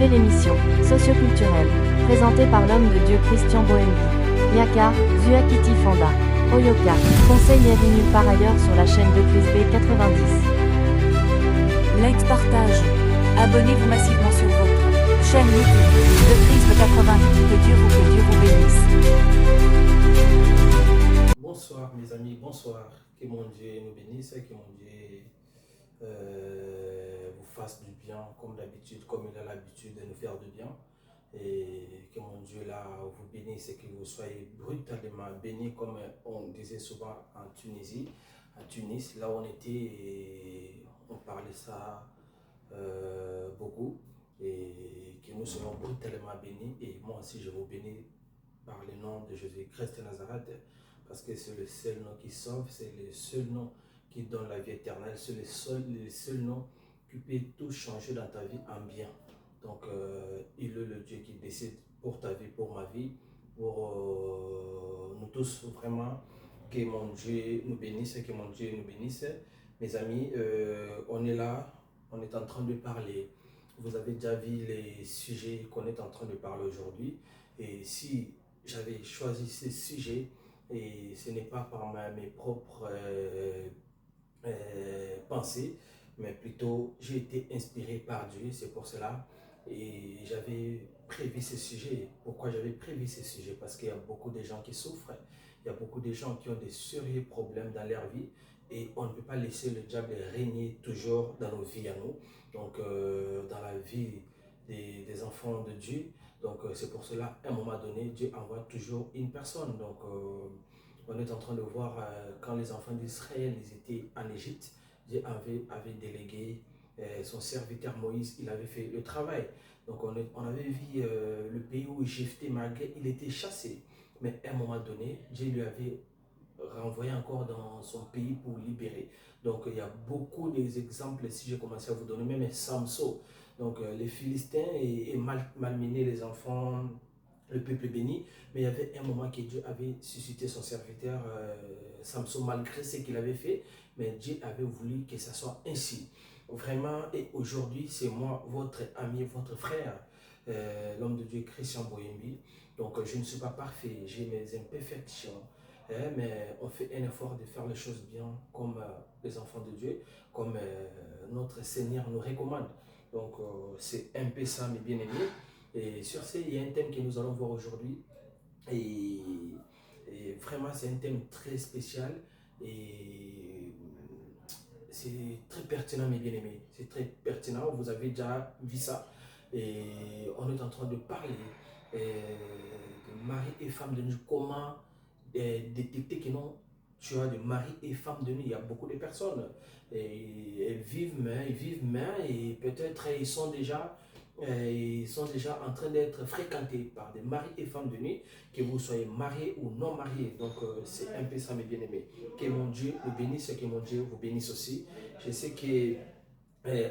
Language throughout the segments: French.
suivez l'émission socioculturelle, présentée par l'homme de Dieu Christian Bohembi. Nyaka, Zuakiti Fanda, Oyoka, conseil n'est vu nulle part ailleurs sur la chaîne de Chris B 90. Likes, partage. Abonnez-vous massivement sur votre chaîne YouTube de Chris B 90. Que Dieu vous bénisse. Bonsoir mes amis, bonsoir. Que mon Dieu nous bénisse, que mon Dieu vous fasse du bien comme d'habitude, comme il a l'habitude de nous faire du bien. Et que mon Dieu là vous bénisse et que vous soyez brutalement bénis comme on disait souvent en Tunisie, à Tunis, là où on était, et on parlait ça beaucoup, et que nous soyons brutalement bénis. Et moi aussi je vous bénis par le nom de Jésus-Christ de Nazareth, parce que c'est le seul nom qui sauve, c'est le seul nom qui donne la vie éternelle, c'est le seul nom qui peut tout changer dans ta vie en bien. Donc, il est le Dieu qui décide pour ta vie, pour ma vie, pour nous tous, vraiment, que mon Dieu nous bénisse, que mon Dieu nous bénisse. Mes amis, on est là, on est en train de parler. Vous avez déjà vu les sujets qu'on est en train de parler aujourd'hui. Et si j'avais choisi ces sujets, et ce n'est pas par mes propres pensées, mais plutôt j'ai été inspiré par Dieu, c'est pour cela. Et j'avais prévu ce sujet. Pourquoi j'avais prévu ce sujet? Parce qu'il y a beaucoup de gens qui souffrent, il y a beaucoup de gens qui ont des sérieux problèmes dans leur vie, et on ne peut pas laisser le diable régner toujours dans nos vies à nous, donc dans la vie des enfants de Dieu. Donc c'est pour cela, à un moment donné, Dieu envoie toujours une personne. Donc on est en train de voir quand les enfants d'Israël étaient en Égypte, Dieu avait délégué son serviteur Moïse, il avait fait le travail. Donc on avait vu le pays où Jephthé, malgré il était chassé, mais à un moment donné, Dieu lui avait renvoyé encore dans son pays pour libérer. Donc il y a beaucoup d'exemples, si je commençais à vous donner, même Samson. Donc les Philistins et malmené les enfants, le peuple béni, mais il y avait un moment que Dieu avait suscité son serviteur Samson, malgré ce qu'il avait fait, mais Dieu avait voulu que ça soit ainsi. Vraiment, et aujourd'hui, c'est moi, votre ami, votre frère, l'homme de Dieu, Christian Bohembi. Donc, je ne suis pas parfait, j'ai mes imperfections, mais on fait un effort de faire les choses bien, comme les enfants de Dieu, comme notre Seigneur nous recommande. Donc, c'est un peu ça, mes bien-aimés. Et sur ce, il y a un thème que nous allons voir aujourd'hui. Et vraiment, c'est un thème très spécial. Et c'est très pertinent, mes bien-aimés. C'est très pertinent. Vous avez déjà vu ça. Et on est en train de parler de mari et femme de nuit. Comment détecter que non, tu as de mari et femme de nuit. Il y a beaucoup de personnes. Et elles vivent main, et peut-être ils sont déjà en train d'être fréquentés par des maris et femmes de nuit, que vous soyez mariés ou non mariés. Donc c'est un peu ça, mes bien-aimés. Que mon Dieu nous bénisse et que mon Dieu vous bénisse aussi. Je sais que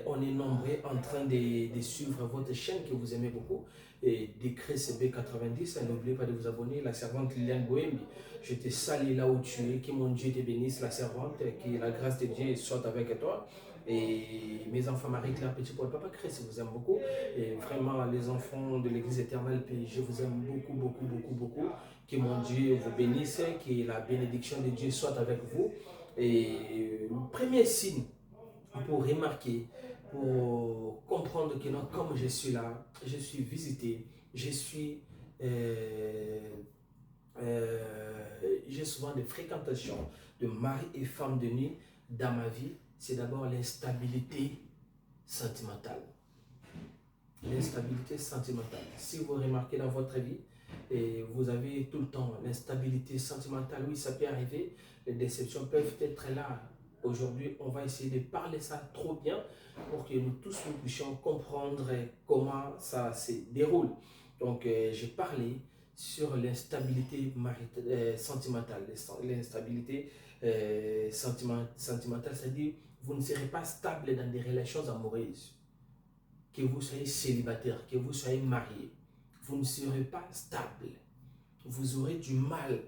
on est nombreux en train de suivre votre chaîne que vous aimez beaucoup, et d'écrire CB90. N'oubliez pas de vous abonner. La servante Liliane Bohembi, je te salue là où tu es. Que mon Dieu te bénisse, la servante. Que la grâce de Dieu soit avec toi. Et mes enfants, Marie-Claire Petit Paul, Papa Christ vous aime beaucoup. Et vraiment, les enfants de l'Église éternelle, je vous aime beaucoup, beaucoup, beaucoup, beaucoup. Que mon Dieu vous bénisse. Que la bénédiction de Dieu soit avec vous. Et le premier signe pour remarquer, pour comprendre que non, comme je suis là, je suis visité, euh, j'ai souvent des fréquentations de mari et femme de nuit dans ma vie. C'est d'abord l'instabilité sentimentale. L'instabilité sentimentale. Si vous remarquez dans votre vie, et vous avez tout le temps l'instabilité sentimentale, oui, ça peut arriver, les déceptions peuvent être là. Aujourd'hui, on va essayer de parler ça trop bien pour que nous tous nous puissions comprendre comment ça se déroule. Donc, j'ai parlé sur l'instabilité sentimentale. L'instabilité sentimentale, c'est-à-dire vous ne serez pas stable dans des relations amoureuses. Que vous soyez célibataire, que vous soyez marié, vous ne serez pas stable. Vous aurez du mal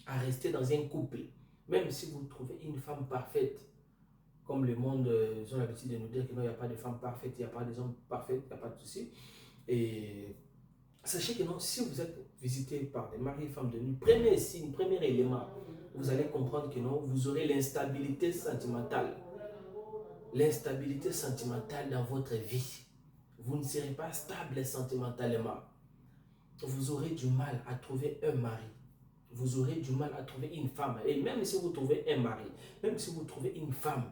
à rester dans un couple. Même si vous trouvez une femme parfaite, comme le monde, ils ont l'habitude de nous dire que non, il n'y a pas de femme parfaite, il n'y a pas d'hommes parfaits, il n'y a pas de souci. Et sachez que non, si vous êtes visité par des maris et femmes de nuit, premier signe, premier élément, vous allez comprendre que non, vous aurez l'instabilité sentimentale. L'instabilité sentimentale dans votre vie. Vous ne serez pas stable sentimentalement. Vous aurez du mal à trouver un mari. Vous aurez du mal à trouver une femme. Et même si vous trouvez un mari, même si vous trouvez une femme,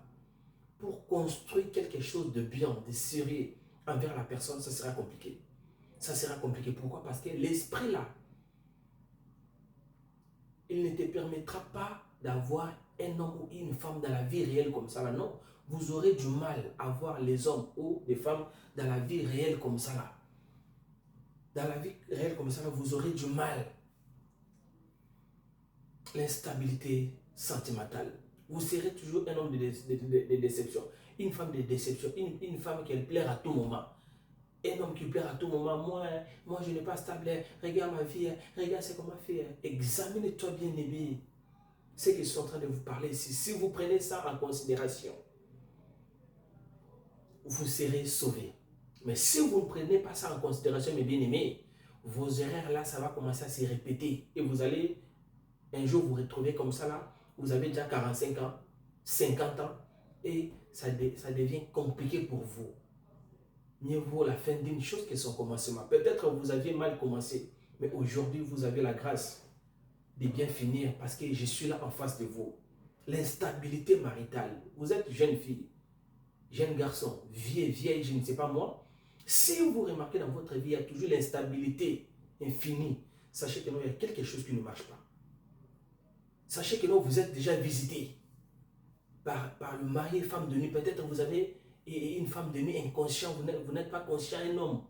pour construire quelque chose de bien, de sérieux envers la personne, ça sera compliqué. Ça sera compliqué. Pourquoi? Parce que l'esprit là, il ne te permettra pas d'avoir un homme ou une femme dans la vie réelle comme ça là. Non, vous aurez du mal à voir les hommes ou les femmes dans la vie réelle comme ça là. Dans la vie réelle comme ça là, vous aurez du mal. L'instabilité sentimentale. Vous serez toujours un homme de déception. Une femme de déception. Une femme qui plaire à tout moment. Un homme qui plaire à tout moment. Moi je n'ai pas stable. Regarde ma vie. Regarde ce qu'on m'a fait. Examinez-toi bien aimé. Ce que je suis en train de vous parler ici. Si vous prenez ça en considération, vous serez sauvé. Mais si vous ne prenez pas ça en considération, mes bien-aimés, vos erreurs là, ça va commencer à se répéter. Et vous allez un jour vous retrouver comme ça là. Vous avez déjà 45 ans, 50 ans. Et ça devient compliqué pour vous. Mieux vaut la fin d'une chose que son commencement. Peut-être que vous aviez mal commencé. Mais aujourd'hui, vous avez la grâce de bien finir. Parce que je suis là en face de vous. L'instabilité maritale. Vous êtes jeune fille, jeune garçon, vieille, je ne sais pas moi. Si vous remarquez dans votre vie, il y a toujours l'instabilité infinie. Sachez que non, il y a quelque chose qui ne marche pas. Sachez que non, vous êtes déjà visité par le mari et femme de nuit. Peut-être vous avez une femme de nuit inconsciente, vous n'êtes pas conscient, un homme.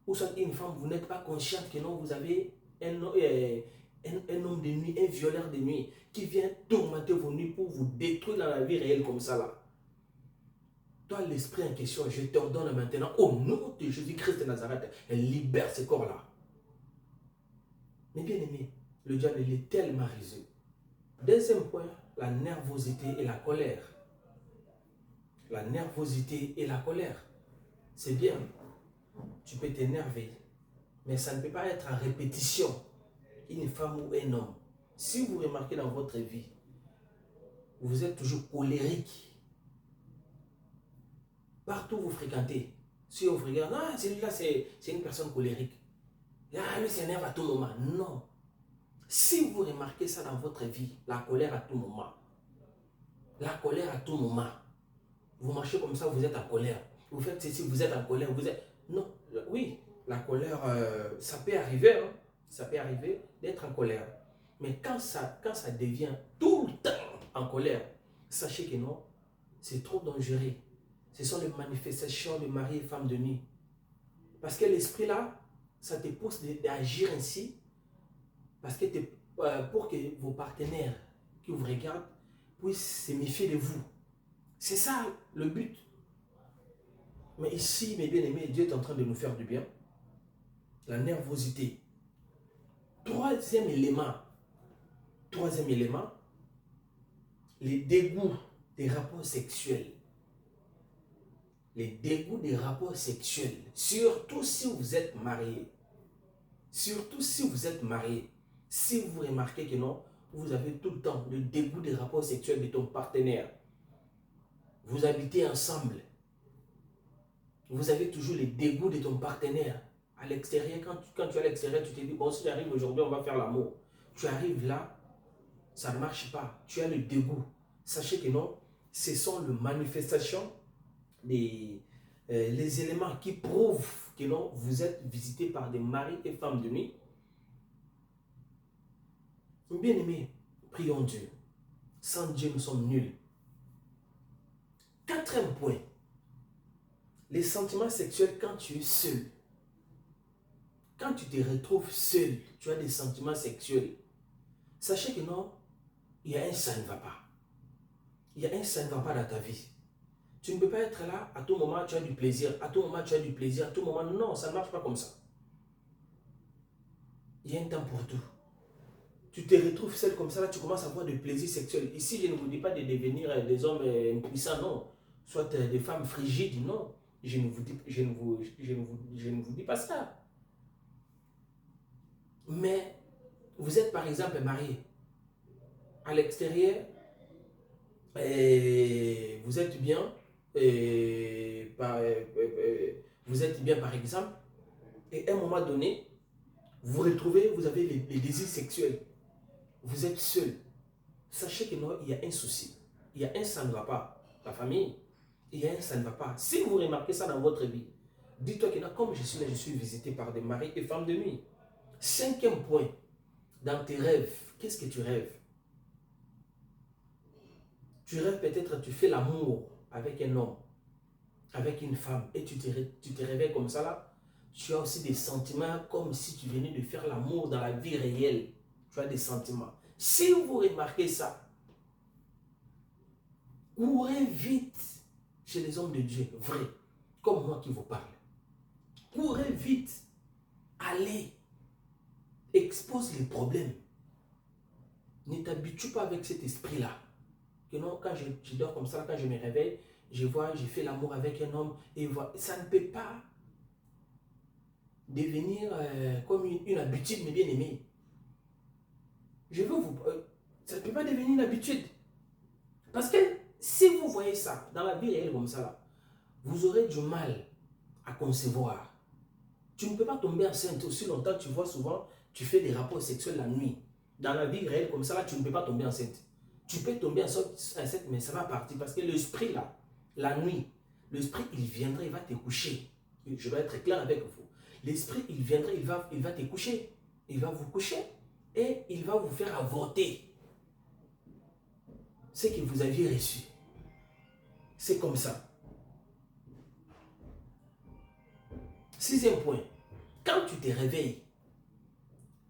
Ou soit une femme, vous n'êtes pas consciente que non, vous avez un homme de nuit, un violeur de nuit, qui vient tourmenter vos nuits pour vous détruire dans la vie réelle comme ça là. Toi, l'esprit en question, je t'ordonne maintenant, au nom de Jésus-Christ de Nazareth, libère ce corps-là. Mais bien aimé, le diable il est tellement rusé. Deuxième point, la nervosité et la colère. La nervosité et la colère. C'est bien. Tu peux t'énerver. Mais ça ne peut pas être en répétition. Une femme ou un homme. Si vous remarquez dans votre vie, vous êtes toujours colérique. Partout où vous fréquentez. Si on vous regarde, ah, celui-là c'est une personne colérique. Ah, lui s'énerve à tout moment. Non. Si vous remarquez ça dans votre vie, la colère à tout moment, la colère à tout moment, vous marchez comme ça, vous êtes en colère. Vous faites ceci, vous êtes en colère, vous êtes... Non, oui, la colère, ça peut arriver, hein? Ça peut arriver d'être en colère. Mais quand ça devient tout le temps en colère, sachez que non, c'est trop dangereux. Ce sont les manifestations de mari et femme de nuit. Parce que l'esprit là, ça te pousse d'agir ainsi. Parce que pour que vos partenaires qui vous regardent puissent se méfier de vous. C'est ça le but. Mais ici, mes bien-aimés, Dieu est en train de nous faire du bien. La nervosité. Troisième élément, les dégoûts des rapports sexuels. Les dégoûts des rapports sexuels. Surtout si vous êtes marié. Surtout si vous êtes marié. Si vous remarquez que non, vous avez tout le temps le dégoût des rapports sexuels de ton partenaire. Vous habitez ensemble. Vous avez toujours le dégoût de ton partenaire. À l'extérieur, quand tu es à l'extérieur, tu te dis, bon, si j'arrive aujourd'hui, on va faire l'amour. Tu arrives là, ça ne marche pas. Tu as le dégoût. Sachez que non, ce sont les manifestations, les éléments qui prouvent que non, vous êtes visité par des maris et femmes de nuit. Bien-aimés, prions Dieu. Sans Dieu, nous sommes nuls. Quatrième point. Les sentiments sexuels quand tu es seul. Quand tu te retrouves seul, tu as des sentiments sexuels. Sachez que non, il y a un ça ne va pas. Il y a un ça ne va pas dans ta vie. Tu ne peux pas être là, à tout moment tu as du plaisir, à tout moment tu as du plaisir, à tout moment, non, ça ne marche pas comme ça. Il y a un temps pour tout. Tu te retrouves seul comme ça, là, tu commences à avoir du plaisir sexuel. Ici, je ne vous dis pas de devenir des hommes impuissants, non. Soit des femmes frigides, non. je ne vous dis pas ça. Mais vous êtes par exemple marié à l'extérieur et vous êtes bien, vous êtes bien par exemple, et à un moment donné, vous vous retrouvez, vous avez les désirs sexuels, vous êtes seul. Sachez que non, il y a un souci, il y a un ça ne va pas, la famille, il y a un ça ne va pas. Si vous remarquez ça dans votre vie, dis-toi que non, comme je suis là, je suis visité par des maris et femmes de nuit. 5e point, dans tes rêves, qu'est-ce que tu rêves? Tu rêves peut-être, tu fais l'amour avec un homme, avec une femme, et tu te réveilles comme ça là. Tu as aussi des sentiments comme si tu venais de faire l'amour dans la vie réelle. Tu as des sentiments. Si vous remarquez ça, courez vite chez les hommes de Dieu, vrai, comme moi qui vous parle. Courez vite, allez, expose les problèmes. Ne t'habitue pas avec cet esprit-là. Que non, quand je dors comme ça, quand je me réveille, je vois, j'ai fait l'amour avec un homme, et ça ne peut pas devenir comme une habitude, mes bien-aimés. Ça ne peut pas devenir une habitude. Parce que si vous voyez ça dans la vie réelle comme ça, là, vous aurez du mal à concevoir. Tu ne peux pas tomber enceinte aussi longtemps. Tu vois souvent, tu fais des rapports sexuels la nuit. Dans la vie réelle comme ça, là, tu ne peux pas tomber enceinte. Tu peux tomber enceinte, mais ça va partir. Parce que l'esprit, là, la nuit, l'esprit, il viendra, il va te coucher. Je vais être clair avec vous. L'esprit, il viendra, il va te coucher. Il va vous coucher et il va vous faire avorter ce que vous aviez reçu. C'est comme ça. 6e point. Quand tu te réveilles,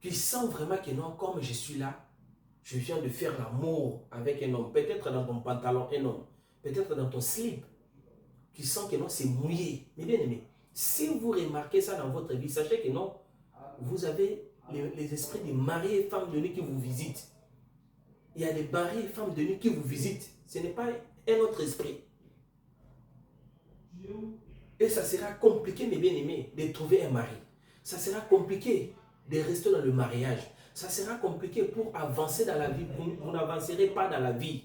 tu sens vraiment que non, comme je suis là, je viens de faire l'amour avec un homme. Peut-être dans ton pantalon, un homme. Peut-être dans ton slip. Tu sens que non, c'est mouillé. Mais bien aimé, si vous remarquez ça dans votre vie, sachez que non, vous avez les esprits des maris et femmes de nuit qui vous visitent. Il y a des maris et femmes de nuit qui vous visitent. Ce n'est pas un autre esprit. Et ça sera compliqué, mes bien-aimés, de trouver un mari. Ça sera compliqué de rester dans le mariage. Ça sera compliqué pour avancer dans la vie. Vous n'avancerez pas dans la vie.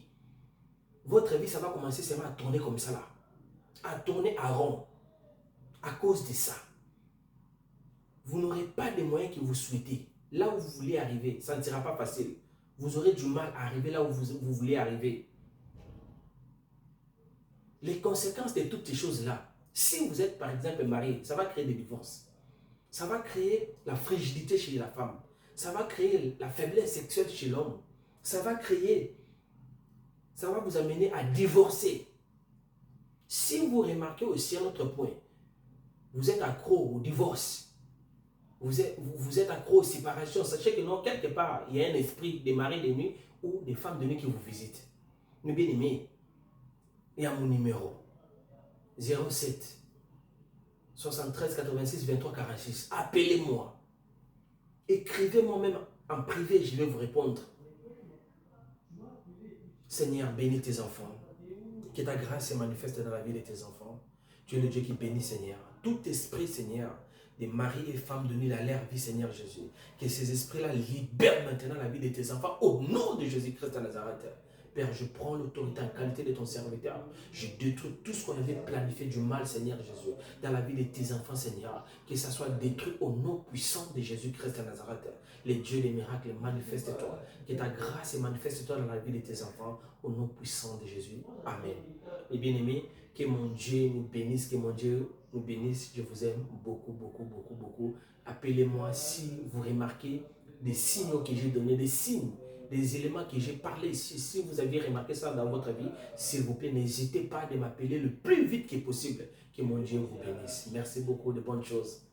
Votre vie, ça va commencer seulement à tourner comme ça là. À tourner à rond. À cause de ça. Vous n'aurez pas les moyens que vous souhaitez. Là où vous voulez arriver, ça ne sera pas facile. Vous aurez du mal à arriver là où vous voulez arriver. Les conséquences de toutes ces choses-là, si vous êtes par exemple marié, ça va créer des divorces. Ça va créer la fragilité chez la femme. Ça va créer la faiblesse sexuelle chez l'homme. Ça va vous amener à divorcer. Si vous remarquez aussi un autre point, vous êtes accro au divorce. Vous êtes accro aux séparations. Sachez que non, quelque part, il y a un esprit des maris de nuit ou des femmes de nuit qui vous visitent. Mes bien-aimés, il y a mon numéro 07 73 86 23 46. Appelez-moi. Écrivez-moi même en privé, je vais vous répondre. Seigneur, bénis tes enfants. Que ta grâce se manifeste dans la vie de tes enfants. Tu es le Dieu qui bénit, Seigneur. Tout esprit, Seigneur, des maris et femmes de nuit à leur vie, Seigneur Jésus. Que ces esprits-là libèrent maintenant la vie de tes enfants au nom de Jésus-Christ de Nazareth. Père, je prends l'autorité en qualité de ton serviteur. Je détruis tout ce qu'on avait planifié du mal, Seigneur Jésus, dans la vie de tes enfants, Seigneur. Que ça soit détruit au nom puissant de Jésus-Christ de Nazareth. Les dieux des miracles, manifeste-toi. Que ta grâce manifeste-toi dans la vie de tes enfants, au nom puissant de Jésus. Amen. Et bien-aimés, que mon Dieu nous bénisse, que mon Dieu nous bénisse. Je vous aime beaucoup, beaucoup, beaucoup, beaucoup. Appelez-moi si vous remarquez des signaux que j'ai donnés, des signes, des éléments que j'ai parlé ici. Si vous avez remarqué ça dans votre vie, s'il vous plaît, n'hésitez pas à m'appeler le plus vite que possible. Que mon Dieu vous bénisse. Merci beaucoup, de bonnes choses.